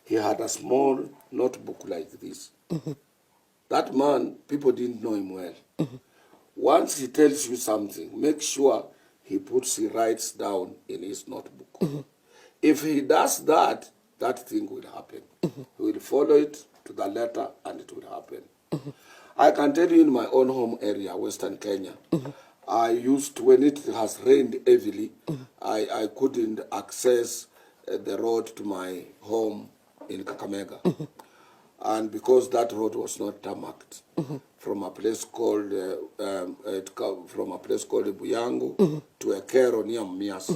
he had a small notebook like this. That man, people didn't know him well. Once he tells you something, make sure he writes down in his notebook. If he does that, that thing will happen. He will follow it to the letter and it will happen. I can tell you in my own home area, Western Kenya, I used to, when it has rained heavily, I couldn't access the road to my home in Kakamega. And because that road was not tarmacked, from a place called Buyangu to a Kero near Mias.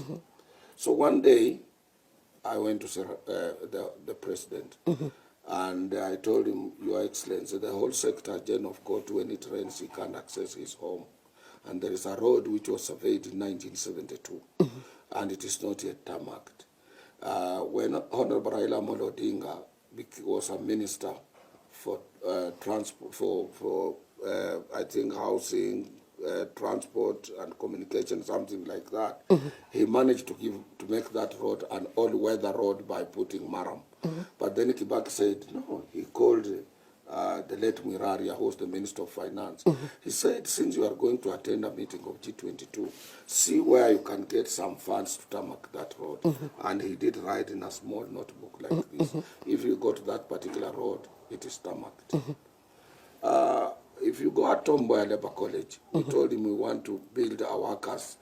So one day, I went to see the president, and I told him, Your Excellency, the whole sector general of COTU, when it rains, he can't access his home. And there is a road which was surveyed in 1972, and it is not yet tarmacked. When Honorable Raila Amolo Odinga was a minister for transport, for I think housing, transport and communication, something like that, he managed to make that road an all-weather road by putting maram. But then Kibaki said, no, he called the late Miraria, who was the Minister of Finance. He said, since you are going to attend a meeting of G22, see where you can get some funds to tarmac that road. And he did write in a small notebook like this. If you go to that particular road, it is tarmacked. If you go at Tomboya Labour College, we told him we want to build a workers'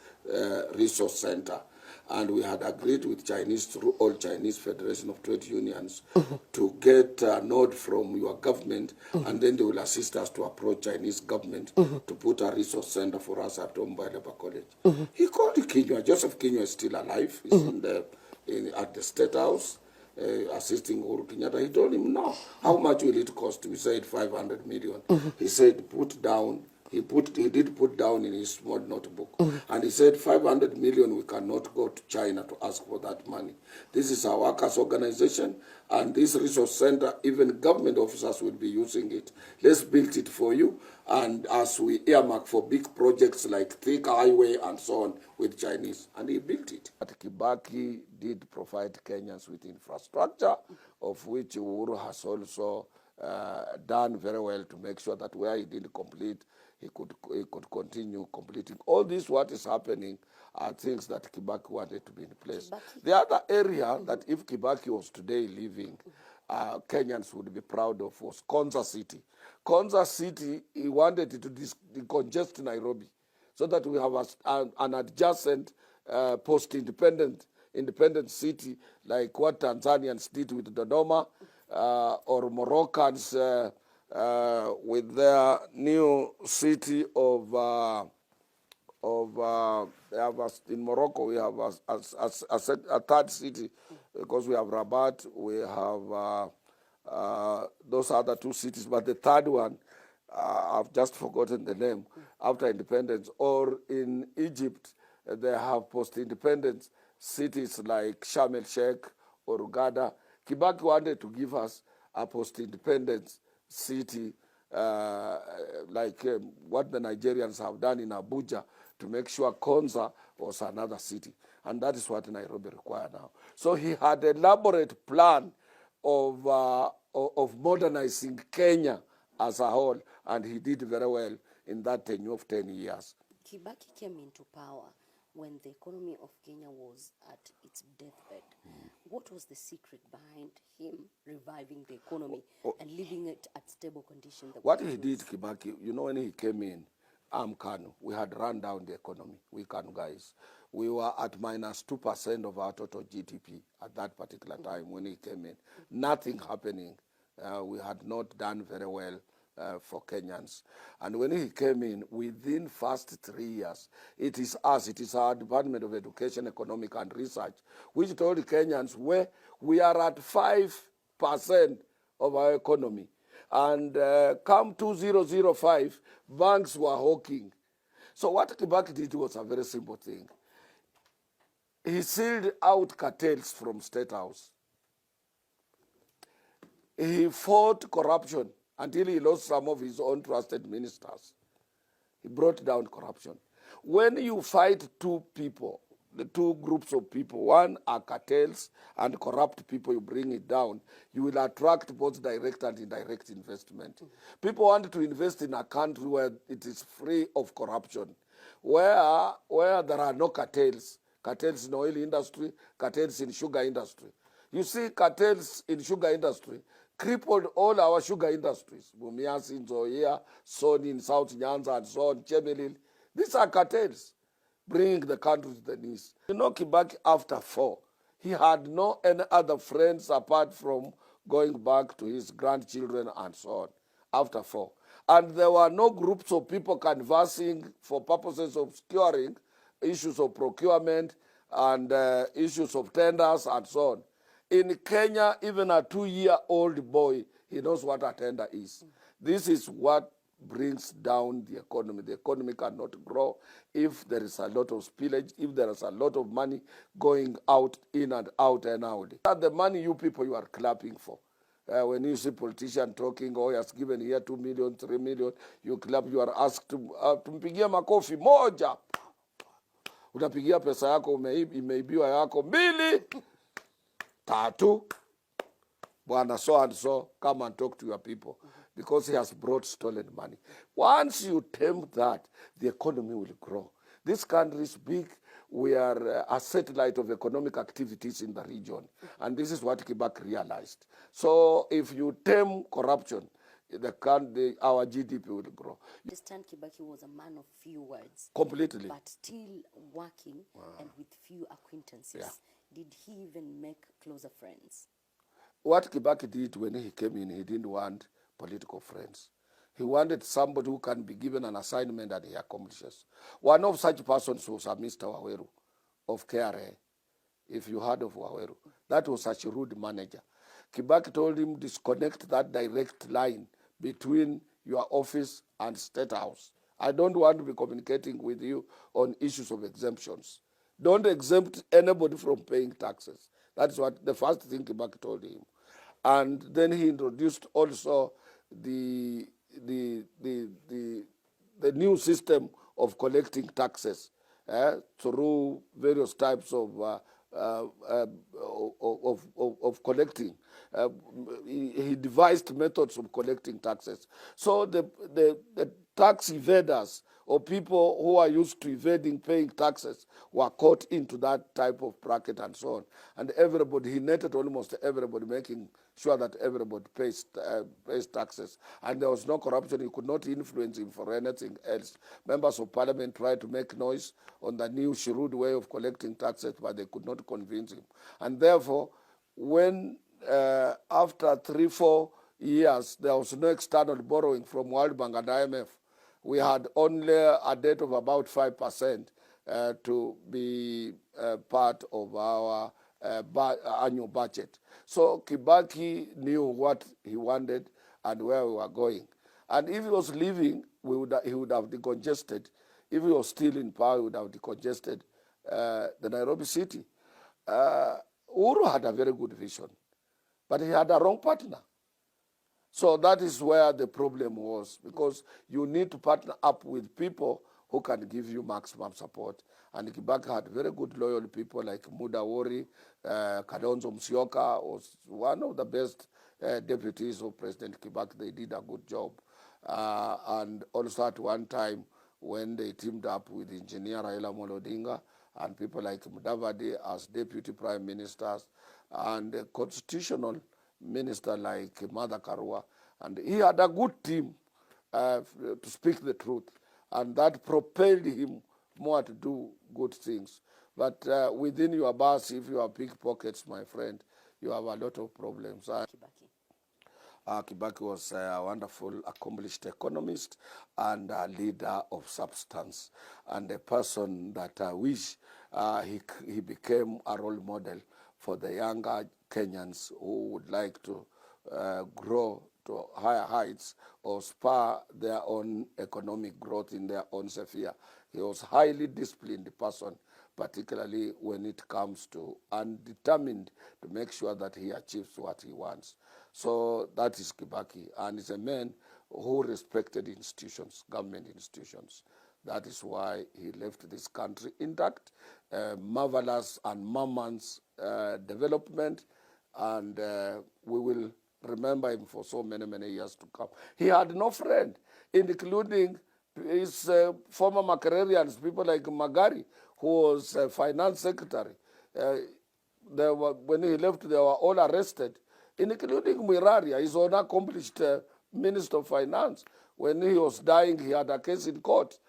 resource center. And we had agreed with Chinese, through all Chinese Federation of Trade Unions, to get a nod from your government, and then they will assist us to approach Chinese government to put a resource center for us at Tomboya Labour College. He called Kinyua. Joseph Kinyua is still alive. He's at the State House, assisting Uhuru Kenyatta. He told him, no, how much will it cost? We said 500 million. He said, put down. He did put down in his small notebook. And he said, 500 million, we cannot go to China to ask for that money. This is our workers' organization, and this resource center, even government officers will be using it. Let's build it for you, and as we earmark for big projects like Thick Highway and so on with Chinese. And he built it. But Kibaki did provide Kenyans with infrastructure, of which Uhuru has also done very well to make sure that where he didn't complete, he could continue completing. All this, what is happening, are things that Kibaki wanted to be in place. The other area that if Kibaki was today living, Kenyans would be proud of was Konza City. Konza City, he wanted to decongest Nairobi so that we have an adjacent post-independent city like what Tanzanians did with Dodoma, or Moroccans with their new city of in Morocco we have a third city, because we have Rabat, we have those other two cities, but the third one, I've just forgotten the name, after independence. Or in Egypt, they have post-independence cities like Sharm el-Sheikh or Uganda. Kibaki wanted to give us a post-independence city like what the Nigerians have done in Abuja, to make sure Konza was another city. And that is what Nairobi requires now. So he had an elaborate plan of modernizing Kenya as a whole, and he did very well in that tenure of 10 years. Kibaki came into power when the economy of Kenya was at its deathbed. What was the secret behind him reviving the economy and leaving it at stable condition? What he did, Kibaki, when he came in, Kanu, we had run down the economy. We Kanu guys. We were at minus 2% of our total GDP at that particular time when he came in. Nothing happening. We had not done very well for Kenyans. And when he came in, within first 3 years, it is our Department of Education, Economic and Research, which told Kenyans we are at 5% of our economy. And come 2005, banks were hawking. So what Kibaki did was a very simple thing. He sealed out cartels from State House. He fought corruption until he lost some of his own trusted ministers. He brought down corruption. When you fight two people the two groups of people. One are cartels and corrupt people. You bring it down, you will attract both direct and indirect investment. People want to invest in a country where it is free of corruption, where there are no cartels. Cartels in oil industry, cartels in sugar industry. You see, cartels in sugar industry crippled all our sugar industries. Mumias in Zoya, Sony in South Nyanza, and so on, Chemelil. These are cartels bringing the country to the knees. You know, Kibaki, after 4, he had no any other friends apart from going back to his grandchildren and so on, after 4. And there were no groups of people canvassing for purposes of securing issues of procurement and issues of tenders and so on. In Kenya, even a 2-year-old boy, he knows what a tender is. This is what brings down the economy. The economy cannot grow if there is a lot of spillage, if there is a lot of money going out, in and out and out. That's the money you people you are clapping for. When you see politician talking, oh, he has given here 2 million, 3 million, you clap, you are asked to mpigia makofi moja. Utapigia pesa yako imeibiwa yako 2, 3. Bwana so and so, come and talk to your people. Because he has brought stolen money. Once you tempt that, the economy will grow. This country is big. We are a satellite of economic activities in the region. And this is what Kibaki realized. So if you tame corruption, our GDP will grow. I understand Kibaki was a man of few words. Completely. But still working and with few acquaintances. Yeah. Did he even make closer friends? What Kibaki did when he came in, he didn't want political friends. He wanted somebody who can be given an assignment and he accomplishes. One of such persons was a Mr. Waweru of KRA, if you heard of Waweru. That was such a rude manager. Kibaki told him, disconnect that direct line between your office and State House. I don't want to be communicating with you on issues of exemptions. Don't exempt anybody from paying taxes. That's what the first thing Kibaki told him. And then he introduced also the new system of collecting taxes through various types of collecting. He devised methods of collecting taxes. So the tax evaders or people who are used to evading paying taxes were caught into that type of bracket and so on. And everybody, he netted almost everybody, making sure that everybody pays taxes. And there was no corruption. He could not influence him for anything else. Members of parliament tried to make noise on the new shrewd way of collecting taxes, but they could not convince him. And therefore, when after 3-4 years, there was no external borrowing from World Bank and IMF, we had only a debt of about 5% to be part of our annual budget. So Kibaki knew what he wanted and where we were going. And if he was leaving, he would have decongested. If he was still in power, he would have decongested the Nairobi city. Uhuru had a very good vision, but he had a wrong partner. So that is where the problem was, because you need to partner up with people who can give you maximum support. And Kibaki had very good loyal people like Muda Wori, Kalonzo Musyoka was one of the best deputies of President Kibaki. They did a good job. And also at one time, when they teamed up with engineer Raila Amolo Odinga and people like Mudavadi as deputy prime ministers and a constitutional minister like Martha Karua, and he had a good team to speak the truth, and that propelled him more to do good things. But within your bus, if you have pickpockets, my friend, you have a lot of problems. Kibaki was a wonderful, accomplished economist and a leader of substance, and a person that I wish he became a role model for the younger Kenyans who would like to grow to higher heights or spur their own economic growth in their own sphere. He was a highly disciplined person, particularly when it comes to, and determined to make sure that he achieves what he wants. So that is Kibaki, and he's a man who respected institutions, government institutions. That is why he left this country intact, marvelous and mammoth development, and we will remember him for so many, many years to come. He had no friend, including his former Makererians, people like Magari, who was finance secretary. When he left, they were all arrested, including Mwiraria, his own accomplished Minister of Finance. When he was dying, he had a case in court.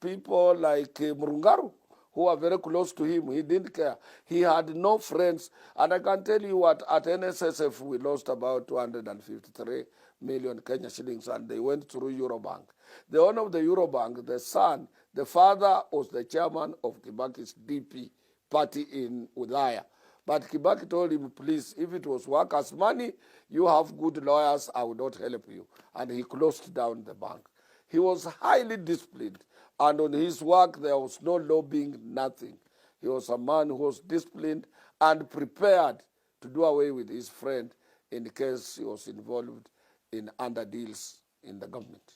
People like Murungaru, who are very close to him, he didn't care. He had no friends. And I can tell you what, at NSSF, we lost about 253 million Kenya shillings, and they went through Eurobank. The owner of the Eurobank, the son, the father was the chairman of Kibaki's DP party in Udaya. But Kibaki told him, please, if it was workers' money, you have good lawyers, I will not help you. And he closed down the bank. He was highly disciplined, and on his work there was no lobbying, nothing. He was a man who was disciplined and prepared to do away with his friend in case he was involved in underdeals in the government.